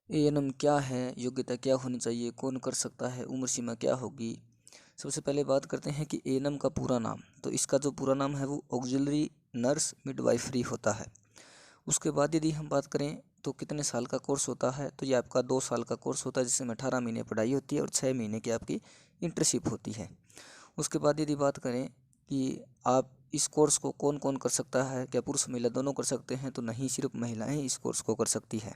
ANM क्या है, योग्यता क्या होनी चाहिए, कौन कर सकता है, उम्र सीमा क्या होगी। सबसे पहले बात करते हैं कि एएनएम का पूरा नाम। तो इसका जो पूरा नाम है वो ऑक्सिलरी नर्स मिडवाइफरी होता है। उसके बाद यदि हम बात करें तो कितने साल का कोर्स होता है, तो ये आपका 2 साल का कोर्स होता है जिसमें 18 महीने पढ़ाई होती है और 6 महीने की आपकी इंटर्नशिप होती है। उसके बाद यदि बात करें कि आप इस कोर्स को कौन कौन कर सकता है, क्या पुरुष महिला दोनों कर सकते हैं, तो नहीं, सिर्फ महिलाएं इस कोर्स को कर सकती है।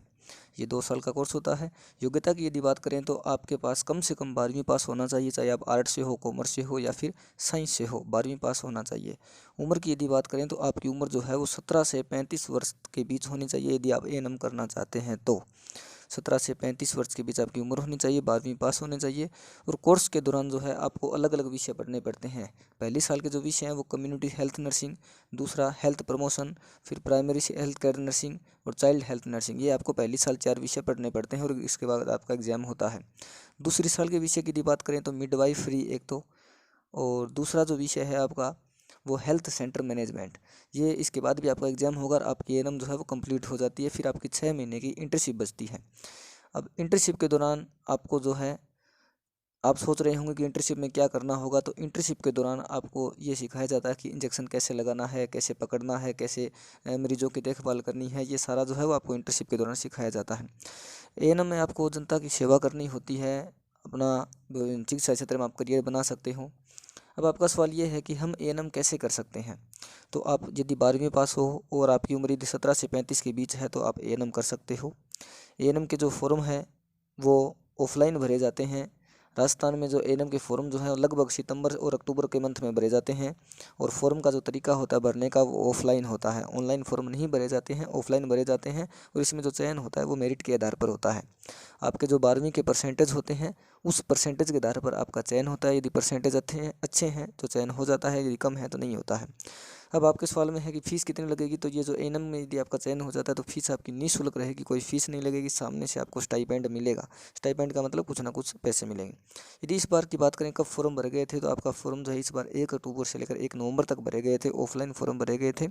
ये 2 साल का कोर्स होता है। योग्यता की यदि बात करें तो आपके पास कम से कम 12वीं पास होना चाहिए, चाहे आप आर्ट से हो, कॉमर्स से हो या फिर साइंस से हो, 12वीं पास होना चाहिए। उम्र की यदि बात करें तो आपकी उम्र जो है वो 17 से 35 वर्ष के बीच होनी चाहिए यदि आप एएनएम करना चाहते हैं तो। 17 से 35 वर्ष के बीच आपकी उम्र होनी चाहिए, 12वीं पास होने चाहिए। और कोर्स के दौरान जो है आपको अलग अलग विषय पढ़ने पड़ते हैं। पहली साल के जो विषय हैं वो कम्युनिटी हेल्थ नर्सिंग, दूसरा हेल्थ प्रमोशन, फिर प्राइमरी हेल्थ केयर नर्सिंग और चाइल्ड हेल्थ नर्सिंग। ये आपको पहली साल 4 विषय पढ़ने पड़ते हैं और इसके बाद आपका एग्जाम होता है। दूसरी साल के विषय की यदि बात करें तो मिडवाइफरी एक तो, और दूसरा जो विषय है आपका वो हेल्थ सेंटर मैनेजमेंट। ये इसके बाद भी आपका एग्जाम होगा और आपकी एएनएम जो है वो कंप्लीट हो जाती है। फिर आपकी 6 महीने की इंटर्नशिप बचती है। अब इंटर्नशिप के दौरान आपको जो है, आप सोच रहे होंगे कि इंटर्नशिप में क्या करना होगा, तो इंटर्नशिप के दौरान आपको ये सिखाया जाता है कि इंजेक्शन कैसे लगाना है, कैसे पकड़ना है, कैसे मरीजों की देखभाल करनी है। ये सारा जो है वो आपको इंटर्नशिप के दौरान सिखाया जाता है। एएनएम में आपको जनता की सेवा करनी होती है, अपना चिकित्सा क्षेत्र में आप करियर बना सकते हो। अब आपका सवाल ये है कि हम एएनएम कैसे कर सकते हैं। तो आप यदि 12वीं पास हो और आपकी उम्र यदि 17 से 35 के बीच है तो आप एएनएम कर सकते हो। एएनएम के जो फॉर्म है वो ऑफलाइन भरे जाते हैं। राजस्थान में जो एएनएम के फॉर्म जो हैं लगभग सितंबर और अक्टूबर के मंथ में भरे जाते हैं। और फॉर्म का जो तरीका होता है भरने का वो ऑफलाइन होता है, ऑनलाइन फॉर्म नहीं भरे जाते हैं, ऑफलाइन भरे जाते हैं। और इसमें जो चयन होता है वो मेरिट के आधार पर होता है। आपके जो 12वीं के परसेंटेज होते हैं उस परसेंटेज के आधार पर आपका चयन होता है। यदि परसेंटेज अच्छे हैं तो चयन हो जाता है, यदि कम है तो नहीं होता है। अब आपके सवाल में है कि फ़ीस कितनी लगेगी, तो ये जो एएनएम में यदि आपका चयन हो जाता है तो फीस आपकी निःशुल्क रहेगी, कोई फीस नहीं लगेगी। सामने से आपको स्टाइपेंड मिलेगा। स्टाइपेंड का मतलब कुछ ना कुछ पैसे मिलेंगे। यदि इस बार की बात करें कब फॉर्म भरे गए थे, तो आपका फॉर्म जो है इस बार 1 अक्टूबर से लेकर 1 नवंबर तक भरे गए थे, ऑफलाइन फॉर्म भरे गए थे।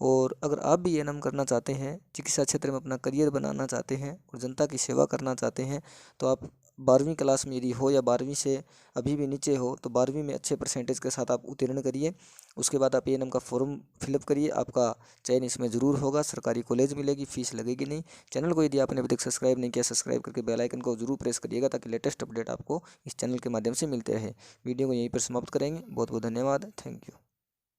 और अगर आप भी एएनएम करना चाहते हैं, चिकित्सा क्षेत्र में अपना करियर बनाना चाहते हैं और जनता की सेवा करना चाहते हैं, तो आप 12वीं क्लास में यदि हो या 12वीं से अभी भी नीचे हो तो 12वीं में अच्छे परसेंटेज के साथ आप उत्तीर्ण करिए। उसके बाद आप एएनएम का फॉर्म फिलअप करिए, आपका चयन इसमें ज़रूर होगा। सरकारी कॉलेज मिलेगी, फीस लगेगी नहीं। चैनल को यदि आपने अभी तक सब्सक्राइब नहीं किया, सब्सक्राइब करके बेल आइकन को जरूर प्रेस करिएगा ताकि लेटेस्ट अपडेट आपको इस चैनल के माध्यम से मिलते रहे। वीडियो को यहीं पर समाप्त करेंगे। बहुत बहुत धन्यवाद। Thank you.